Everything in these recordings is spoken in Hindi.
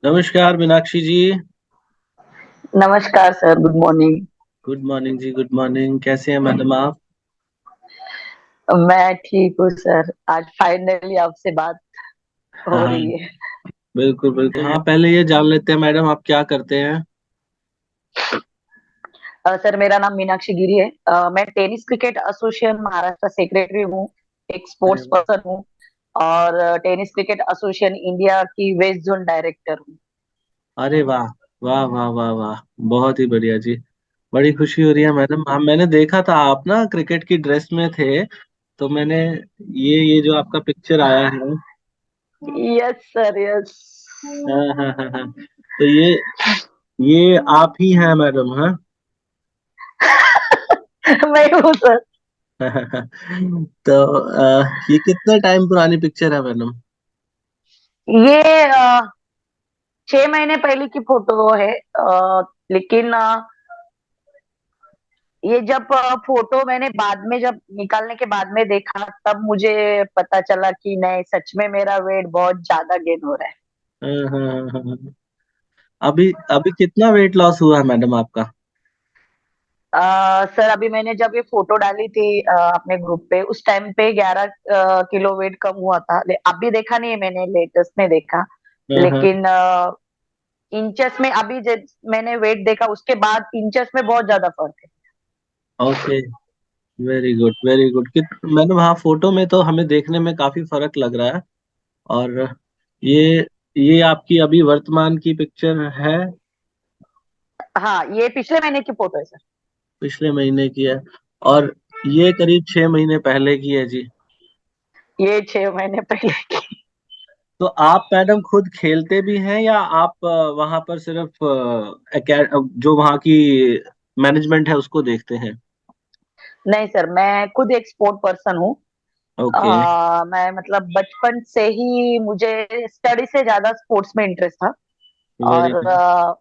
नमस्कार मीनाक्षी जी। नमस्कार sir, good morning. Good morning जी, गुड मॉर्निंग। कैसे हैं मैडम आप? मैं ठीक हूँ सर। आज फाइनली आपसे बात हाँ हो हाँ, रही है। बिल्कुल बिल्कुल। हाँ, पहले ये जान लेते हैं मैडम आप क्या करते हैं। सर मेरा नाम मीनाक्षी गिरी है। मैं tennis cricket association Maharashtra secretary हूँ, एक अरे स्पोर्ट्स वाह, पर्सन हूँ और टेनिस क्रिकेट एसोसिएशन इंडिया की वेस्ट जोन डायरेक्टर हूँ। अरे वाह, वाह वाह वाह वाह, बहुत ही बढ़िया जी। बड़ी खुशी हो रही है मैडम। हाँ, मैंने देखा था आप ना क्रिकेट की ड्रेस में थे, तो मैंने ये जो आपका पिक्चर आया है। Yes sir, yes. हाँ हाँ हाँ हाँ, तो ये आप ही हैं मैडम? हाँ। मैं हूँ सर। तो ये कितना टाइम पुरानी पिक्चर है मैडम? ये 6 महीने पहले की फोटो है। लेकिन ये जब फोटो मैंने बाद में जब निकालने के बाद में देखा तब मुझे पता चला कि नहीं, सच में मेरा वेट बहुत ज्यादा गेन हो रहा है। हाँ हाँ हाँ हाँ। अभी अभी कितना वेट लॉस हुआ है मैडम आपका? सर अभी मैंने जब ये फोटो डाली थी अपने ग्रुप पे, उस टाइम पे 11 किलो वेट कम हुआ था। अभी देखा नहीं है मैंने, लेटेस्ट में देखा। हाँ हाँ। लेकिन इंचेस में अभी मैंने वेट देखा, उसके बाद इंचेस में बहुत ज्यादा फर्क है। Okay, very good very good. कित मैडम, हाँ, फोटो में तो हमें देखने में काफी फर्क लग रहा है। और ये ये आपकी अभी वर्तमान की पिक्चर है? हाँ, ये पिछले महीने की फोटो है सर। पिछले महीने की है। और ये करीब 6 महीने पहले की है जी। ये 6 महीने पहले की। तो आप मैडम खुद खेलते भी हैं या आप वहां पर सिर्फ जो वहाँ की मैनेजमेंट है उसको देखते हैं? नहीं सर, मैं खुद एक स्पोर्ट पर्सन हूँ। ओके, मैं मतलब बचपन से ही मुझे स्टडी से ज्यादा स्पोर्ट्स में इंटरेस्ट था। वेरी और नाइस।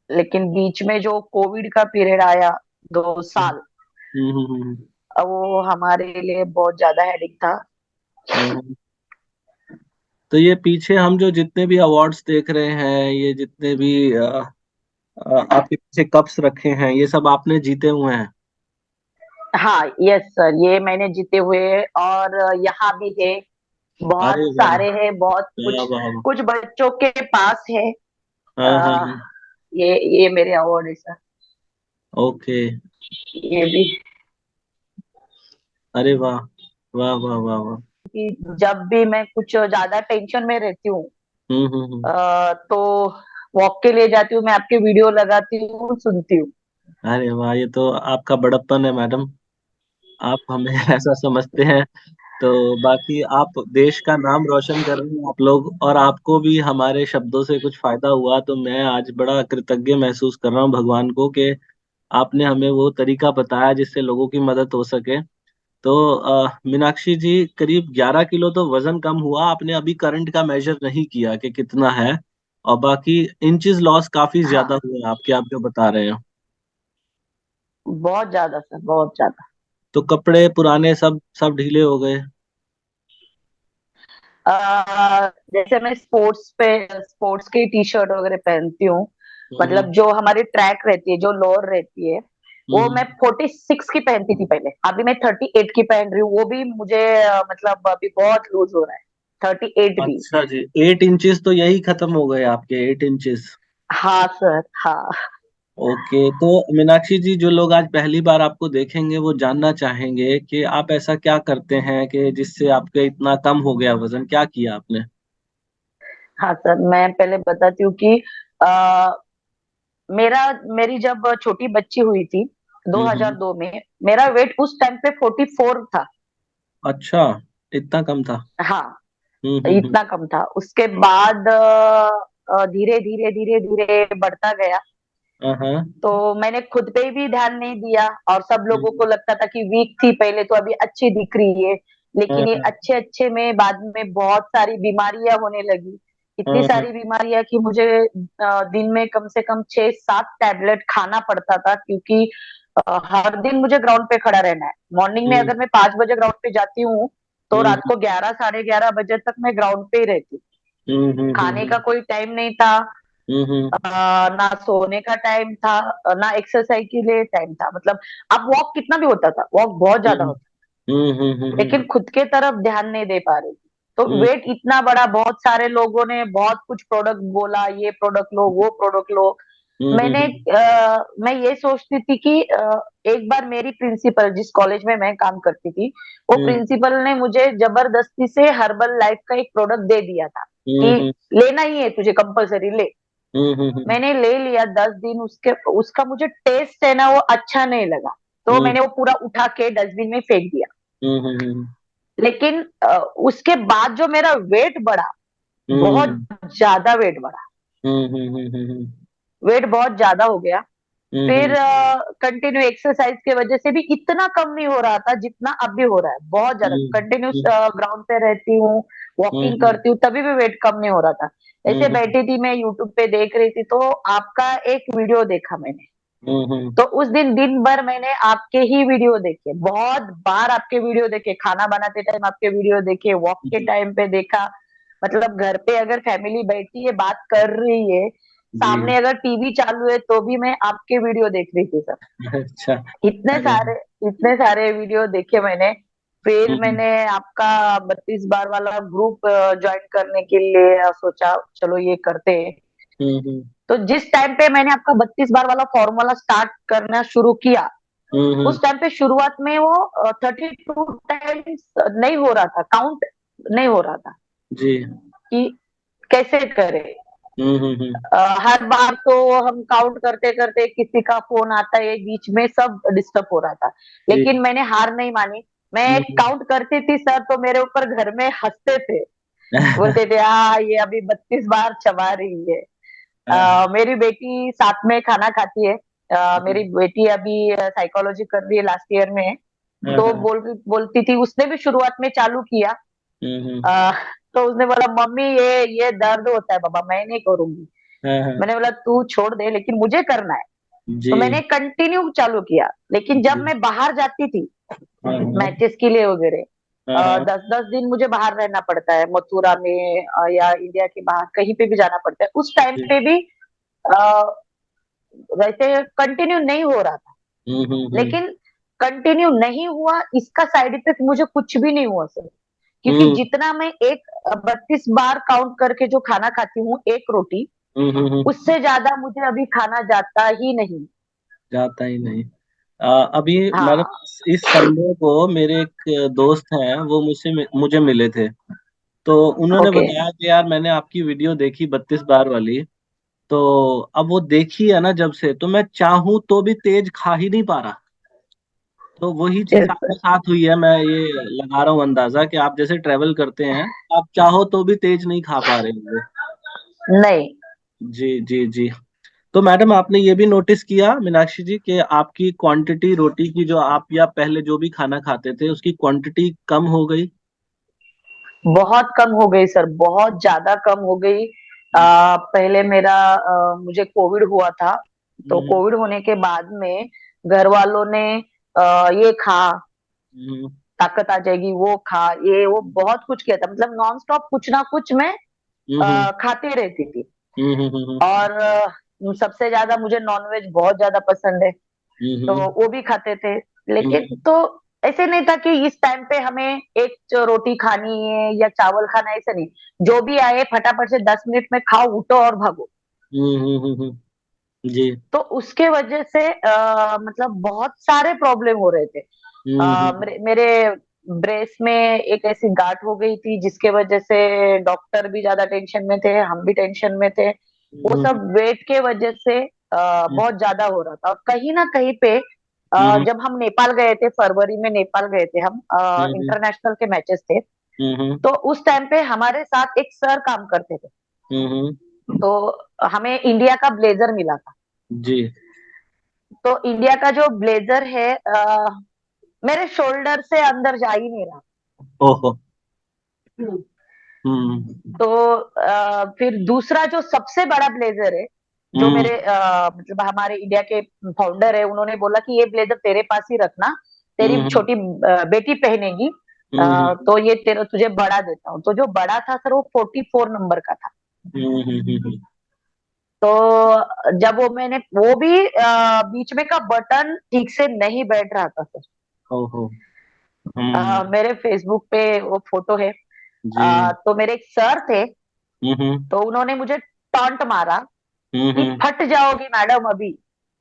लेकिन बीच में जो कोविड का पीरियड आया, 2 साल, हम्म। वो हमारे लिए बहुत ज्यादा हेडेक था। हम्म। तो ये पीछे हम जो जितने भी अवार्ड्स देख रहे हैं, ये जितने भी आपके पीछे कप्स रखे हैं, ये सब आपने जीते हुए हैं? हाँ यस सर, ये मैंने जीते हुए हैं और यहाँ भी है। बहुत अरे वाह, सारे हैं, बहुत वाह कुछ वाह वाह। कुछ बच्चों के पास है। हाँ हाँ आ, हाँ। ये ये मेरे अवार्ड है सर। ओके। ये भी अरे वाह, वाह वाह वाह वाह। कि जब भी मैं कुछ ज्यादा टेंशन में रहती हूँ, हम्म। तो वॉक के लिए जाती हूँ, मैं आपके वीडियो लगाती हूँ, सुनती हूँ। अरे वाह, ये तो आपका बड़प्पन है मैडम। आप हमें ऐसा समझते हैं। तो बाकी आप देश का नाम रोशन कर रहे हैं आप लोग, और आपको भी हमारे शब्दों से कुछ फायदा हुआ, तो मैं आज बड़ा कृतज्ञ महसूस कर रहा हूँ भगवान को कि आपने हमें वो तरीका बताया जिससे लोगों की मदद हो सके। तो मीनाक्षी जी, करीब 11 किलो तो वजन कम हुआ। आपने अभी करंट का मेजर नहीं किया कि कितना है, और बाकी इंचेस लॉस काफी ज्यादा हाँ, हुए हैं आपके, आप जो बता रहे हैं। बहुत ज्यादा सर, बहुत ज्यादा। तो कपड़े पुराने सब सब ढीले हो गए? जैसे मैं स्पोर्ट्स की टी शर्ट वगैरह पहनती हूँ। हम्म मतलब जो हमारी ट्रैक रहती है, जो लोअर रहती है, वो मैं हम्म। 46 की पहनती थी पहले। अभी मैं 38 की पहन रही हूँ, वो भी मुझे मतलब अभी बहुत लूज हो रहा है। 38 भी। अच्छा जी, 8 इंचेस तो यही खत्म हो गए आपके, 8 इंचेस। हाँ सर, हाँ। ओके, तो मीनाक्षी जी, जो लोग आज पहली बार आपको देखेंगे वो जानना चाहेंगे कि आप ऐसा क्या करते हैं कि जिससे आपके इतना कम हो गया वजन, क्या किया आपने? हाँ सर, मैं पहले बताती हूँ कि आ, मेरा मेरी जब छोटी बच्ची हुई थी हम्म। 2002 में, मेरा वेट उस टाइम पे 44 था। अच्छा, इतना कम था? हाँ, हम्म। इतना कम था। उसके बाद धीरे धीरे धीरे धीरे बढ़ता गया। हाँ। तो मैंने खुद पे भी ध्यान नहीं दिया और सब लोगों हम्म। को लगता था कि वीक थी पहले, तो अभी अच्छी दिख रही है। हाँ लेकिन ये हाँ अच्छे अच्छे में बाद में बहुत सारी बीमारियां होने लगी। इतनी हाँ हाँ। सारी बीमारियां कि मुझे दिन में कम से कम 6-7 टैबलेट खाना पड़ता था, क्योंकि हर दिन मुझे ग्राउंड पे खड़ा रहना है। मॉर्निंग में हम्म अगर मैं 5 बजे ग्राउंड पे जाती हूँ, तो रात हम्म। को 11 साढ़े 11 बजे तक मैं ग्राउंड पे ही रहती हूँ। खाने का कोई टाइम नहीं था, हम्म ना सोने का टाइम था, ना एक्सरसाइज के लिए टाइम था। मतलब अब वॉक कितना भी होता था, वॉक बहुत ज्यादा हम्म होता, लेकिन खुद के तरफ ध्यान नहीं दे पा रही थी। तो हम्म वेट इतना बड़ा, बहुत सारे लोगों ने बहुत कुछ प्रोडक्ट बोला, ये प्रोडक्ट लो, वो प्रोडक्ट लो। मैंने मैं ये सोचती थी कि एक बार मेरी प्रिंसिपल, जिस कॉलेज में मैं काम करती थी, वो प्रिंसिपल ने मुझे जबरदस्ती से हर्बल लाइफ का एक प्रोडक्ट दे दिया था कि लेना ही है तुझे, कंपलसरी ले। मैंने ले लिया 10 दिन, उसके उसका मुझे टेस्ट है ना वो अच्छा नहीं लगा, तो मैंने वो पूरा उठा के डस्टबिन में फेंक दिया। लेकिन उसके बाद जो मेरा वेट बढ़ा, बहुत ज्यादा वेट बढ़ा, वेट बहुत ज्यादा हो गया। फिर कंटिन्यू एक्सरसाइज की वजह से भी इतना कम नहीं हो रहा था जितना अब भी हो रहा है, बहुत ज्यादा कंटिन्यूस ग्राउंड पे रहती हूँ, वॉकिंग करती हूँ, तभी भी वेट कम नहीं हो रहा था। ऐसे बैठी थी मैं यूट्यूब पे देख रही थी, तो आपका एक वीडियो देखा मैंने। तो उस दिन दिन भर मैंने आपके ही वीडियो देखे, बहुत बार आपके वीडियो देखे, खाना बनाते टाइम आपके वीडियो देखे, वॉक के टाइम पे देखा। मतलब घर पे अगर फैमिली बैठी है, बात कर रही है, जी। सामने अगर टीवी चालू है, तो भी मैं आपके वीडियो देख रही थी सर। अच्छा। इतने अरे। सारे इतने सारे वीडियो देखे मैंने। फिर हम्म मैंने आपका 32 बार वाला ग्रुप ज्वाइन करने के लिए सोचा, चलो ये करते हैं। हम्म तो जिस टाइम पे मैंने आपका 32 बार वाला फॉर्मूला स्टार्ट करना शुरू किया, हम्म उस टाइम पे शुरुआत में वो 32 टाइम्स नहीं हो रहा था, काउंट नहीं हो रहा था जी। कि कैसे करें। हम्म। हर बार तो हम काउंट करते करते किसी का फोन आता है बीच में, सब डिस्टर्ब हो रहा था। जी। लेकिन मैंने हार नहीं मानी, मैं हम्म काउंट करती थी सर, तो मेरे ऊपर घर में हंसते थे, बोलते थे हाँ ये अभी 32 बार चबा रही है। मेरी बेटी साथ में खाना खाती है। मेरी बेटी अभी साइकोलॉजी कर रही है, लास्ट ईयर में है। तो बोलती थी, उसने भी शुरुआत में चालू किया। हम्म आ, तो उसने बोला मम्मी ये दर्द होता है बाबा, मैं नहीं करूंगी। मैंने बोला तू छोड़ दे, लेकिन मुझे करना है। तो जी। मैंने कंटिन्यू चालू किया। लेकिन जब जी। मैं बाहर जाती थी हाँ मैचेस के लिए वगैरह, हाँ। 10-10 दिन मुझे बाहर रहना पड़ता है, मथुरा में या इंडिया के बाहर कहीं पे भी जाना पड़ता है। उस टाइम जी। पे भी अ, वैसे कंटिन्यू नहीं हो रहा था। हम्म। लेकिन कंटिन्यू नहीं हुआ, इसका साइड इफेक्ट मुझे कुछ भी नहीं हुआ सर। क्योंकि हम्म जितना मैं एक 32 बार काउंट करके जो खाना खाती हूँ, एक रोटी, हम्म। उससे ज्यादा मुझे अभी खाना जाता ही नहीं। जाता ही नहीं। अभी मैडम, हाँ। इस संडे को मेरे एक दोस्त हैं, वो मुझे मिले थे। तो उन्होंने ओके। बताया कि यार मैंने आपकी वीडियो देखी 32 बार वाली। तो अब वो देखी है ना जब से, तो मैं चाहूं तो भी तेज खा ही नहीं पा रहा। तो वही चीज आपके साथ हुई है, मैं ये लगा रहा हूँ अंदाजा कि आप जैसे ट्रेवल करते हैं, आप चाहो तो भी तेज नहीं खा पा रहे होंगे। नहीं। जी जी जी। तो मैडम, आपने ये भी नोटिस किया मीनाक्षी जी कि आपकी क्वांटिटी रोटी की, जो आप या पहले जो भी खाना खाते थे, उसकी क्वांटिटी कम हो गई। बहुत कम हो गई सर, बहुत ज्यादा कम हो गई। पहले मुझे कोविड हुआ था। तो हम्म कोविड होने के बाद में घर वालों ने ये खा, हम्म ताकत आ जाएगी, वो खा, ये वो बहुत कुछ किया था। मतलब नॉन स्टॉप कुछ ना कुछ मैं हम्म खाते रहती थी। हम्म और सबसे ज्यादा मुझे नॉनवेज बहुत ज्यादा पसंद है, तो हम्म वो भी खाते थे। लेकिन हम्म तो ऐसे नहीं था कि इस टाइम पे हमें एक रोटी खानी है या चावल खाना है, ऐसा नहीं। जो भी आए फटाफट से 10 मिनट में खाओ, उठो और भागो। जी। तो उसके वजह से मतलब बहुत सारे प्रॉब्लम हो रहे थे। मेरे ब्रेस्ट में एक ऐसी गांठ हो गई थी, जिसके वजह से डॉक्टर भी ज्यादा टेंशन में थे, हम भी टेंशन में थे। वो सब वेट के वजह से बहुत ज्यादा हो रहा था। और कहीं ना कहीं पे जब हम नेपाल गए थे, फरवरी में नेपाल गए थे हम, इंटरनेशनल के मैचेस थे। तो उस टाइम पे हमारे साथ एक सर काम करते थे। तो हमें इंडिया का ब्लेजर मिला था। जी। तो इंडिया का जो ब्लेजर है, मेरे शोल्डर से अंदर जा ही नहीं रहा। ओहो। हम्म। हम्म तो फिर दूसरा जो सबसे बड़ा ब्लेजर है, जो हम्म मेरे मतलब हमारे इंडिया के फाउंडर है, उन्होंने बोला कि ये ब्लेजर तेरे पास ही रखना, तेरी हम्म छोटी बेटी पहनेगी, हम्म तो ये तेरा तुझे बड़ा देता हूँ। तो जो बड़ा था सर वो 44 नंबर का था। हम्म हम्म हम्म, हम्म, तो जब वो भी बीच में का बटन ठीक से नहीं बैठ रहा था सर। ओहो। हम्म। मेरे फेसबुक पे वो फोटो है। जी। तो मेरे एक सर थे, हम्म तो उन्होंने मुझे टॉन्ट मारा कि हम्म फट जाओगी मैडम अभी।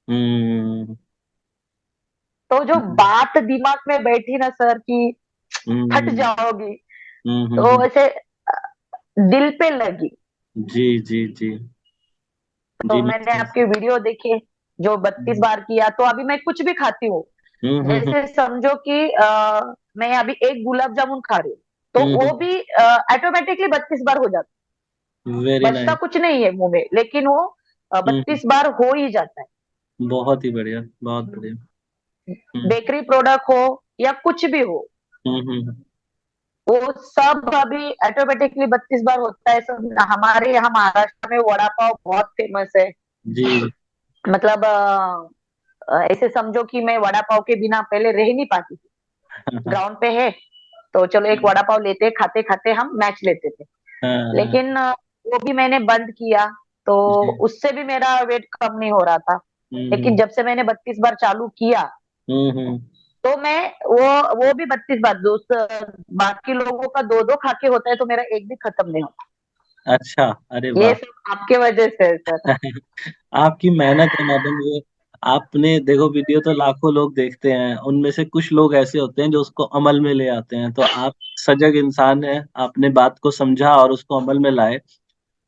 हम्म तो जो बात दिमाग में बैठी ना सर कि फट हम्म जाओगी, तो हम्म। ऐसे दिल पे लगी। जी जी जी। जी तो मैं मैंने आपके वीडियो देखे जो 32 बार किया। तो अभी मैं कुछ भी खाती हूँ, हम्म। जैसे समझो कि मैं अभी एक गुलाब जामुन खा रही हूँ, तो वो हम्म। भी ऑटोमेटिकली 32 बार हो जाता वेरी है। बचता नाइस। कुछ नहीं है मुंह में, लेकिन वो हम्म। 32 बार हो ही जाता है। बहुत ही बढ़िया, बहुत बढ़िया। हम्म बेकरी प्रोडक्ट हो या कुछ भी हो, हम्म। वो सब अभी ऑटोमेटिकली 32 बार होता है। सब हमारे यहाँ महाराष्ट्र में वड़ा पाव बहुत फेमस है। जी। मतलब ऐसे समझो कि मैं वड़ा पाव के बिना पहले रह नहीं पाती थी। ग्राउंड पे है तो चलो एक वड़ा पाव लेते, खाते खाते हम मैच लेते थे। हाँ हाँ। लेकिन वो भी मैंने बंद किया, तो जी। उससे भी मेरा वेट कम नहीं हो रहा था। लेकिन हम्म जब से मैंने 32 बार चालू किया, हम्म। तो मैं वो भी 32 बार, दोस्त बाकी लोगों का दो दो खा के होता है, तो मेरा एक भी खत्म नहीं होता। अच्छा। अरे ये वाह। सब आपके वजह से है सर। आपकी मेहनत है मैडम ये। आपने देखो, वीडियो तो लाखों लोग देखते हैं, उनमें से कुछ लोग ऐसे होते हैं जो उसको अमल में ले आते हैं। तो आप सजग इंसान हैं, आपने बात को समझा और उसको अमल में लाए।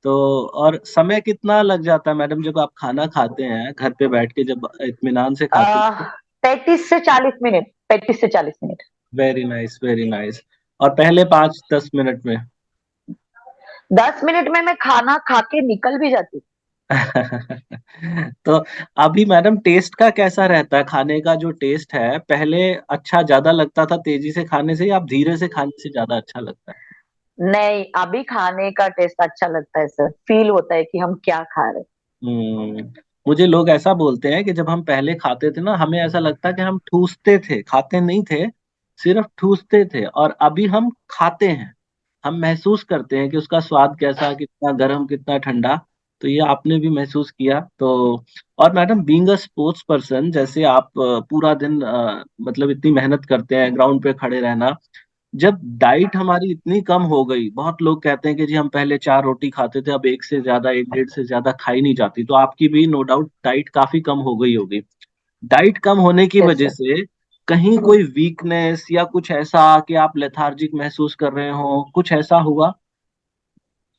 तो और समय कितना लग जाता है मैडम जब आप खाना खाते हैं घर पे बैठ के, जब इत्मीनान से खाते हैं? 35 से 40 मिनट, 35 से 40 minute. Very nice, very nice. और पहले 5-10 मिनट में? 10 मिनट में मैं खाना खा के निकल भी जाती। तो अभी मैडम टेस्ट का कैसा रहता है? खाने का जो टेस्ट है, पहले अच्छा ज्यादा लगता था तेजी से खाने से, या आप धीरे से खाने से ज्यादा अच्छा लगता है? नहीं, अभी खाने का टेस्ट अच्छा लगता है सर। फील होता है कि हम क्या खा रहे हम्म। मुझे लोग ऐसा बोलते हैं कि जब हम पहले खाते थे ना, हमें ऐसा लगता कि हम ठूसते थे, खाते नहीं थे, सिर्फ ठूसते थे। और अभी हम खाते हैं, हम महसूस करते हैं कि उसका स्वाद कैसा, कितना गर्म, कितना ठंडा। तो ये आपने भी महसूस किया तो। और madam, being a sports person, जैसे आप पूरा दिन मतलब इतनी मेहनत करते हैं ग्राउंड पे खड़े रहना, जब डाइट हमारी इतनी कम हो गई, बहुत लोग कहते हैं कि जी हम पहले 4 रोटी खाते थे, अब एक से ज्यादा, एक डेढ़ से ज्यादा खाई नहीं जाती, तो आपकी भी नो डाउट डाइट काफी कम हो गई होगी। डाइट कम होने की हैं। यस वजह सर। से कहीं कोई वीकनेस या कुछ ऐसा कि आप लेथार्जिक महसूस कर रहे हो, कुछ ऐसा हुआ?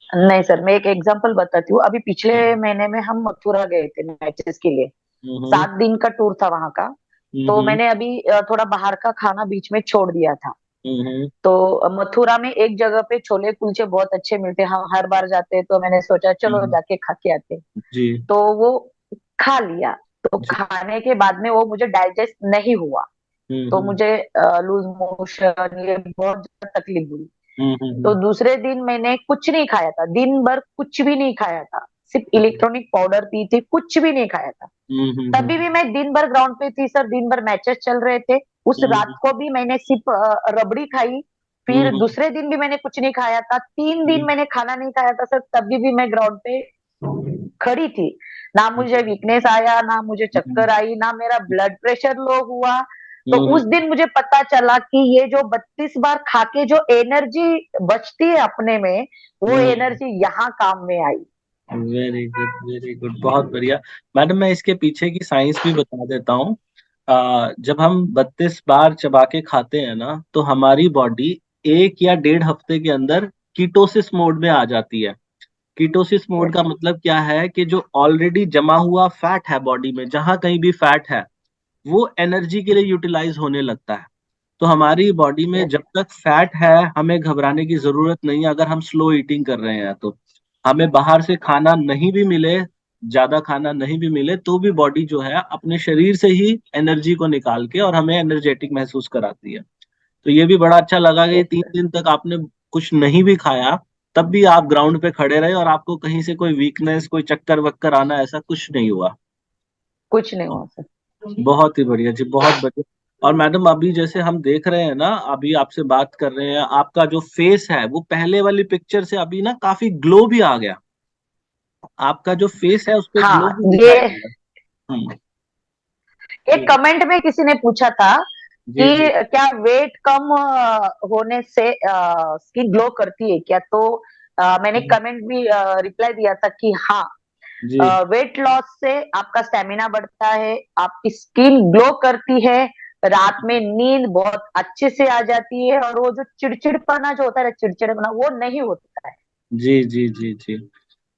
नहीं सर, मैं एक एग्जांपल बताती हूँ। अभी पिछले महीने में हम मथुरा गए थे मैचेस के लिए। हम्म 7 दिन का टूर था वहां का। तो हम्म मैंने अभी थोड़ा बाहर का खाना बीच में छोड़ दिया था। हम्म तो मथुरा में एक जगह पे छोले कुलचे बहुत अच्छे मिलते हैं, हम हर बार जाते हैं, तो मैंने सोचा चलो हम्म, जाके खा के आते हैं। जी तो वो खा लिया। तो जी। खाने के बाद में वो मुझे डाइजेस्ट नहीं हुआ। तो हम्म मुझे लूज मोशन, ये बहुत ज्यादा तकलीफ हुई। हम्म तो हम्म दूसरे दिन मैंने कुछ नहीं खाया था, दिन भर कुछ भी नहीं खाया था। सिर्फ इलेक्ट्रॉनिक पाउडर पी थी, कुछ भी नहीं खाया था। तभी भी मैं दिन भर ग्राउंड पे थी सर, दिन भर मैचेस चल रहे थे। उस रात हम्म को भी मैंने सिर्फ रबड़ी खाई। फिर हम्म दूसरे दिन भी मैंने कुछ नहीं खाया था, 3 दिन हम्म मैंने खाना नहीं खाया था सर, तभी भी मैं ग्राउंड पे खड़ी थी। ना मुझे वीकनेस आया, ना मुझे चक्कर आई, ना मेरा ब्लड प्रेशर लो हुआ। तो हम्म उस दिन मुझे पता चला कि ये जो 32 बार खा के जो एनर्जी बचती है अपने में, वो हम्म। एनर्जी यहाँ काम में आई। वेरी गुड, वेरी गुड, बहुत बढ़िया। मैडम, मैं इसके पीछे की साइंस भी बता देता हूँ। जब हम 32 बार चबा के खाते हैं ना, तो हमारी बॉडी 1 या 1.5 हफ्ते के अंदर कीटोसिस मोड में आ जाती है। Ketosis mode yes. का मतलब क्या है कि जो ऑलरेडी जमा हुआ फैट है बॉडी में, जहां कहीं भी फैट है, वो एनर्जी के लिए यूटिलाइज होने लगता है। तो हमारी बॉडी में यस। जब तक फैट है, हमें घबराने की जरूरत नहीं है। अगर हम स्लो ईटिंग कर रहे हैं तो हमें बाहर से खाना नहीं भी मिले, ज्यादा खाना नहीं भी मिले, तो भी बॉडी जो है अपने शरीर से ही एनर्जी को निकाल के और हमें एनर्जेटिक महसूस कराती है। तो ये भी बड़ा अच्छा लगा कि यस तीन सर। दिन तक आपने कुछ नहीं भी खाया, तब भी आप ग्राउंड पे खड़े रहे और आपको कहीं से कोई वीकनेस, कोई चक्कर वक्कर आना, ऐसा कुछ नहीं हुआ। कुछ नहीं हुआ सर। बहुत ही बढ़िया जी, बहुत बढ़िया। और मैडम अभी जैसे हम देख रहे हैं ना, अभी आपसे बात कर रहे हैं, आपका जो फेस है वो पहले वाली पिक्चर से अभी ना काफी ग्लो भी आ गया। आपका जो फेस है उस पे ग्लो हाँ, भी ये दिखाई दे रहा है। एक जी कमेंट में किसी ने पूछा था जी जी। कि क्या वेट कम होने से स्किन ग्लो करती है क्या, तो मैंने हम्म, कमेंट भी रिप्लाई दिया था कि हाँ, जी वेट लॉस से आपका स्टेमिना बढ़ता है, आपकी स्किन ग्लो करती है, रात में नींद बहुत अच्छे से आ जाती है, और वो जो चिड़चिड़पना जो होता है, चिड़चिड़पना वो नहीं होता है। जी जी जी जी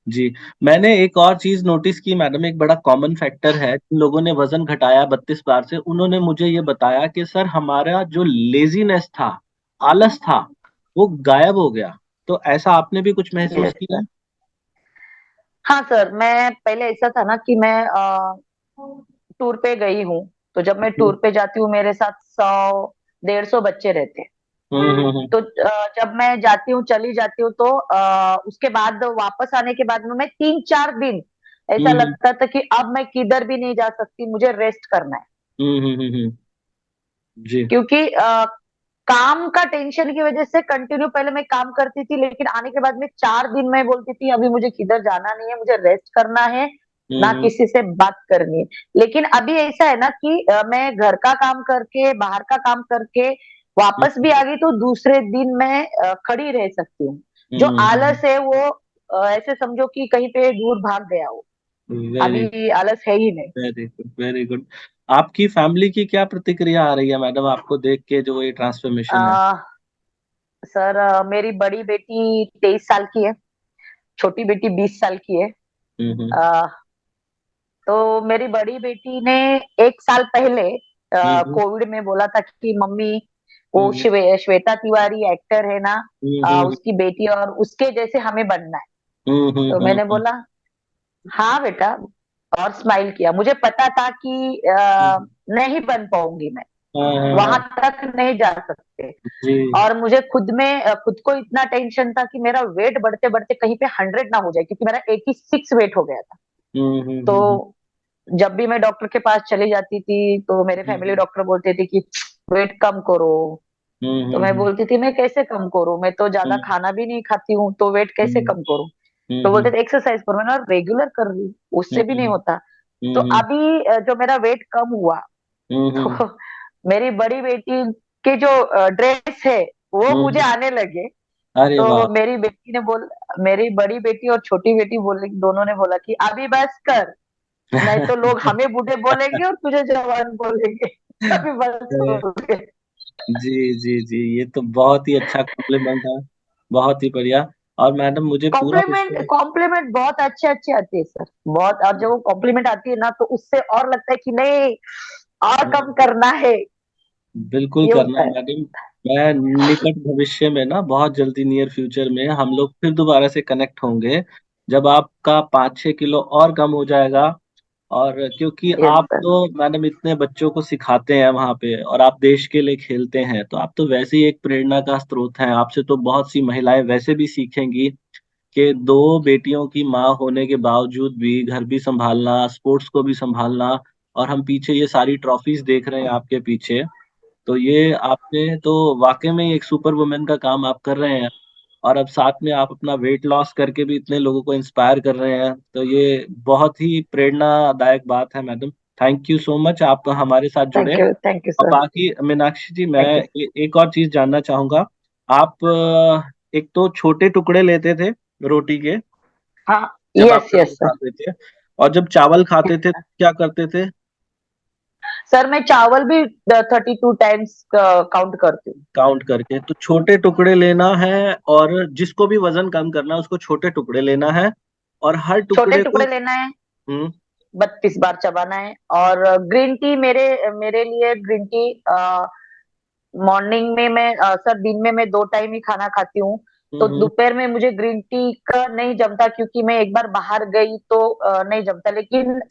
जी। मैंने एक और चीज नोटिस की मैडम, एक बड़ा कॉमन फैक्टर है, जिन लोगों ने वजन घटाया 32 बार से, उन्होंने मुझे ये बताया कि सर हमारा जो लेजीनेस था, आलस था, वो गायब हो गया। तो ऐसा आपने भी कुछ महसूस यस किया? सर। हाँ सर, मैं पहले ऐसा था ना कि मैं टूर पे गई हूँ, तो जब मैं हम्म टूर पे जाती हूँ मेरे साथ 100-150 बच्चे रहते हैं। हम्म। तो जब मैं जाती हूँ, चली जाती हूँ, तो उसके बाद वापस आने के बाद में मैं 3-4 दिन ऐसा हम्म लगता था कि अब मैं किधर भी नहीं जा सकती, मुझे रेस्ट करना है। जी। क्योंकि काम का टेंशन की वजह से कंटिन्यू पहले मैं काम करती थी, लेकिन आने के बाद में 4 दिन मैं बोलती थी अभी मुझे किधर जाना नहीं है, मुझे रेस्ट करना है, ना हम्म किसी से बात करनी है। लेकिन अभी ऐसा है ना कि मैं घर का काम करके, बाहर का काम करके वापस भी आ गई तो दूसरे दिन मैं खड़ी रह सकती हूँ। जो आलस है वो ऐसे समझो कि कहीं पे दूर भाग गया हो। वेरी अभी आलस है ही नहीं। Very good very good. आपकी फैमिली की क्या प्रतिक्रिया आ रही है मैडम, आपको देख के जो ये ट्रांसफॉर्मेशन है? आ, सर, मेरी बड़ी बेटी 23 साल की है, छोटी बेटी 20 साल की है। हम्म आ, तो मेरी बड़ी बेटी ने 1 साल पहले हम्म कोविड में बोला था कि मम्मी, वो हम्म श्वेता तिवारी एक्टर है ना, हम्म उसकी बेटी, और उसके जैसे हमें बनना है। तो मैंने हम्म। बोला हाँ बेटा, और स्माइल किया। मुझे पता था कि नहीं बन पाऊंगी मैं, हाँ हाँ वहां हाँ। तक नहीं जा सकते। जी। और मुझे खुद में खुद को इतना टेंशन था कि मेरा वेट बढ़ते बढ़ते कहीं पे 100 ना हो जाए, क्योंकि मेरा 86 वेट हो गया था। हम्म। तो जब भी मैं डॉक्टर के पास चली जाती थी तो मेरे फैमिली हम्म डॉक्टर बोलते थे कि वेट कम करो। तो मैं हम्म बोलती थी मैं कैसे कम करूं, मैं तो ज्यादा हम्म खाना भी नहीं खाती हूँ, तो वेट कैसे हम्म कम करूं। तो हम्म बोलते थे एक्सरसाइज करो, मैंने रेगुलर कर रही हूँ, उससे भी नहीं हम्म होता। तो हम्म अभी जो मेरा वेट कम हुआ, हम्म। तो मेरी बड़ी बेटी के जो ड्रेस है वो मुझे हम्म। आने लगे। अरे वाह। तो मेरी बड़ी बेटी और छोटी बेटी बोले, दोनों ने बोला कि अभी बस कर, नहीं तो लोग हमें बूढ़े बोलेंगे और तुझे जवान बोलेंगे। अभी बस हो गए। जी जी जी, ये तो बहुत ही अच्छा कॉम्प्लीमेंट है। बहुत ही बढ़िया। और मैडम मुझे पूरा कॉम्प्लीमेंट विश्वास। कॉम्प्लीमेंट बहुत अच्छे अच्छे आती है सर, बहुत। और जब वो कॉम्प्लीमेंट आती है ना तो उससे और लगता है कि नहीं, और कम करना है, बिल्कुल ये करना होता है है। मैडम। मैं निकट भविष्य में ना, बहुत जल्दी, नियर फ्यूचर में हम लोग फिर दोबारा से कनेक्ट होंगे, जब आपका 5-6 किलो और कम हो जाएगा। और क्योंकि यस आप सर। तो मैडम इतने बच्चों को सिखाते हैं वहां पे, और आप देश के लिए खेलते हैं, तो आप तो वैसे ही एक प्रेरणा का स्रोत हैं। आपसे तो बहुत सी महिलाएं वैसे भी सीखेंगी कि दो बेटियों की माँ होने के बावजूद भी घर भी संभालना, स्पोर्ट्स को भी संभालना, और हम पीछे ये सारी ट्रॉफीज देख रहे हैं आपके पीछे। तो ये आपने तो वाकई में एक सुपर वुमेन का काम आप कर रहे हैं। और अब साथ में आप अपना वेट लॉस करके भी इतने लोगों को इंस्पायर कर रहे हैं, तो ये बहुत ही प्रेरणादायक बात है madam. Thank you so much, आप हमारे साथ जुड़े। थैंक यू और सर। बाकी मीनाक्षी जी, मैं थैंक यू। एक और चीज जानना चाहूंगा। आप एक तो छोटे टुकड़े लेते थे रोटी के, हाँ। जब आप यस रोटी यस सर। खाते थे, और जब चावल खाते थे क्या करते थे? सर, मैं चावल भी 32 टाइम्स काउंट करती हूँ। काउंट करके, तो छोटे टुकड़े लेना है, और जिसको भी वजन कम करना है उसको छोटे टुकड़े लेना है, और हर छोटे टुकड़े को। टुकड़े लेना है, हम्म 32 बार चबाना है। और ग्रीन टी, मेरे मेरे लिए ग्रीन टी, मॉर्निंग में मैं सर, दिन में मैं 2 टाइम ही खाना खाती हूँ। तो हम्म। दोपहर में मुझे ग्रीन टी का नहीं जमता, क्योंकि मैं एक बार बाहर गई तो नहीं जमता। लेकिन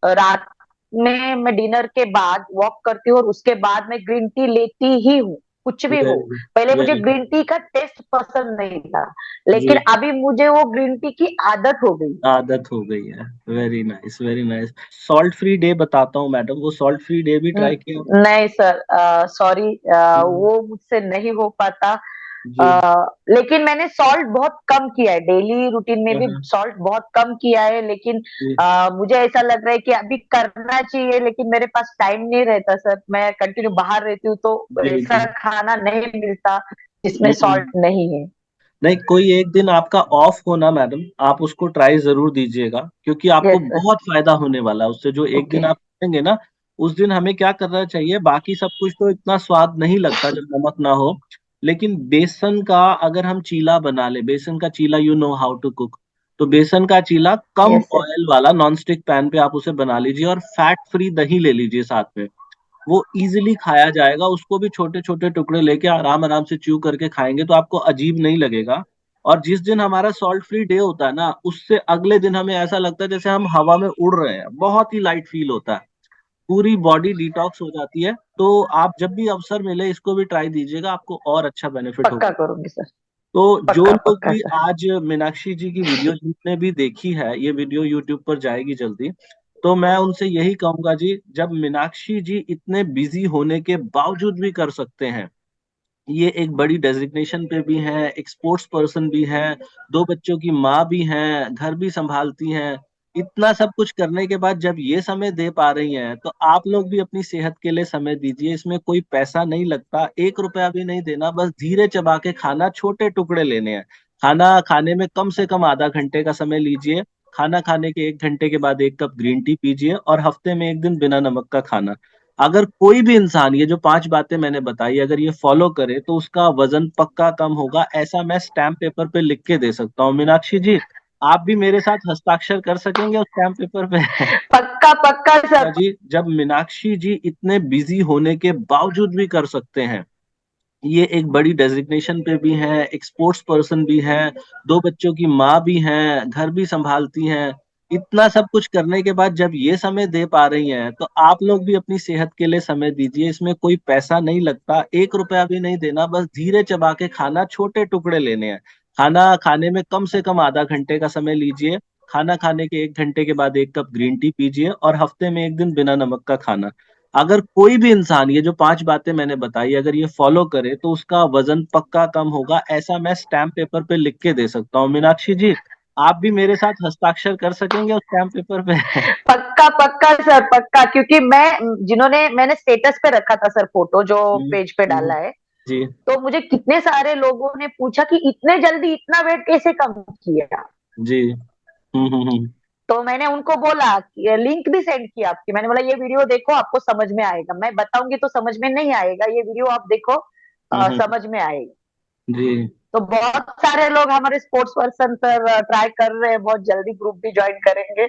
रात में मैं डिनर के बाद वॉक करती हूँ और उसके बाद मैं ग्रीन टी लेती ही हूँ। कुछ भी हो। वेरी पहले मुझे वेरी ग्रीन टी का टेस्ट पसंद नहीं था, जी, लेकिन अभी मुझे वो ग्रीन टी की आदत हो गई। आदत हो गई है। Very nice, very nice. Salt free day बताता हूँ मैडम, वो सॉल्ट फ्री डे भी ट्राई किया? नहीं सर, सॉरी, हम्म, वो मुझसे नहीं हो पाता। जी। लेकिन मैंने सॉल्ट बहुत कम किया है, डेली रूटीन में हाँ, भी हाँ, सॉल्ट बहुत कम किया है, लेकिन जी, मुझे ऐसा लग रहा है कि अभी करना चाहिए, लेकिन मेरे पास टाइम नहीं रहता सर। मैं कंटिन्यू बाहर रहती हूँ, तो जी, ऐसा जी। खाना नहीं मिलता जिसमें हम्म। सॉल्ट नहीं है। नहीं, कोई एक दिन आपका ऑफ हो ना मैडम, आप उसको ट्राई ज़रूर दीजिएगा, क्योंकि आपको यस सर। बहुत फ़ायदा होने वाला है उससे। जो एक ओके। दिन आप करेंगे ना, उस दिन हमें क्या करना चाहिए, बाकी सब कुछ तो इतना स्वाद नहीं लगता जब नमक ना हो, लेकिन बेसन का अगर हम चीला बना लें, बेसन का चीला, you know how to cook, तो बेसन का चीला कम यस सर। ऑयल वाला नॉन स्टिक पैन पे आप उसे बना लीजिए, और फैट फ्री दही ले लीजिए साथ में। वो ईज़िली खाया जाएगा, उसको भी छोटे-छोटे टुकड़े लेके आराम-आराम से च्यू करके खाएँगे तो आपको अजीब नहीं लगेगा। और जिस दिन हमारा सॉल्ट फ्री डे होता है ना, उससे अगले दिन हमें ऐसा लगता है जैसे हम हवा में उड़ रहे हैं, बहुत ही लाइट फ़ील होता है। पूरी बॉडी डिटॉक्स हो जाती है, तो आप जब भी अवसर मिले इसको भी ट्राई कीजिएगा, आपको और अच्छा बेनिफिट पक्का होगा। करूंगी सर। तो जो पक्का लोग पक्का भी सर। आज मीनाक्षी जी की वीडियो जिसने भी देखी है, ये वीडियो यूट्यूब पर जाएगी जल्दी, तो मैं उनसे यही कहूँगा जी, जब मीनाक्षी जी इतने बिज़ी होने के बावजूद भी कर सकते हैं, ये एक बड़ी डेज़िग्नेशन पे भी हैं, एक स्पोर्ट्स पर्सन भी हैं, 2 बच्चों की माँ भी हैं, घर भी सँभालती हैं। इतना सब कुछ करने के बाद जब ये समय दे पा रही हैं, तो आप लोग भी अपनी सेहत के लिए समय दीजिए। इसमें कोई पैसा नहीं लगता, ₹1 भी नहीं देना, बस धीरे चबा के खाना, छोटे टुकड़े लेने हैं। खाना खाने में कम से कम आधा घंटे का समय लीजिए। खाना खाने के 1 घंटे के बाद 1 कप ग्रीन टी पीजिए, और हफ्ते में 1 दिन बिना नमक का खाना। अगर कोई भी इंसान ये जो 5 बातें मैंने बताई, अगर ये फ़ॉलो करे तो उसका वज़न पक्का कम होगा, ऐसा मैं स्टैम्प पेपर पे लिख के दे सकता हूँ। मीनाक्षी जी, आप भी मेरे साथ हस्ताक्षर कर सकेंगे उस स्टैम्प पेपर पे? पक्का पक्का सर। जी, जब मीनाक्षी जी इतने बिज़ी होने के बावजूद भी कर सकते हैं, ये एक बड़ी डेज़िग्नेशन पे भी हैं, एक स्पोर्ट्स पर्सन भी हैं, 2 बच्चों की माँ भी हैं, घर भी सँभालती हैं। इतना सब कुछ करने के बाद जब ये समय दे पा रही हैं, तो आप लोग भी अपनी सेहत के लिए समय दीजिए। इसमें कोई पैसा नहीं लगता, ₹1 भी नहीं देना, बस धीरे चबा के खाना, छोटे टुकड़े लेने हैं। खाना खाने में कम से कम आधा घंटे का समय लीजिए। खाना खाने के 1 घंटे के बाद 1 कप ग्रीन टी पीजिए, और हफ्ते में 1 दिन बिना नमक का खाना। अगर कोई भी इंसान ये जो 5 बातें मैंने बताई, अगर ये फ़ॉलो करे तो उसका वज़न पक्का कम होगा, ऐसा मैं स्टैम्प पेपर पे लिख के दे सकता हूँ। मीनाक्षी जी, आप भी मेरे साथ हस्ताक्षर कर सकेंगे उस स्टैम्प पेपर पे? पक्का पक्का सर, पक्का, क्योंकि जिन्होंने मैंने स्टेटस पे रखा था सर, फोटो जो हुँ, पेज पे हुँ, डाला है, जी, तो मुझे कितने सारे लोगों ने पूछा कि इतने जल्दी इतना वेट कैसे कम किया। जी। हुँ, हुँ, हुँ। तो मैंने उनको बोला कि लिंक भी सेंड किया आपकी, मैंने बोला ये वीडियो देखो, आपको समझ में आएगा, मैं बताऊंगी तो समझ में नहीं आएगा, ये वीडियो आप देखो, हुँ, हुँ। समझ में आएगा। जी। तो बहुत सारे लोग हमारे स्पोर्ट्स पर्सन सर ट्राई कर रहे हैं, बहुत जल्दी ग्रुप भी ज्वाइन करेंगे।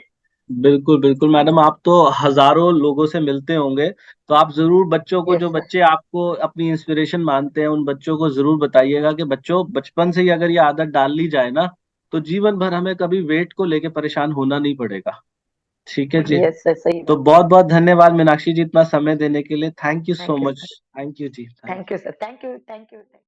बिल्कुल, बिल्कुल मैडम, आप तो हज़ारों लोगों से मिलते होंगे, तो आप ज़रूर बच्चों को, यस जो सर। बच्चे आपको अपनी इंस्पिरेशन मानते हैं, उन बच्चों को ज़रूर बताइएगा कि बच्चों, बचपन से ही अगर ये आदत डाल ली जाए ना, तो जीवन भर हमें कभी वेट को लेके परेशान होना नहीं पड़ेगा। ठीक है जी। यस सर, सही तो बात। बहुत-बहुत धन्यवाद मीनाक्षी जी इतना समय देने के लिए। Thank you so thank you much. Sir. Thank you जी, thank thank you you. Sir. Thank you, thank you.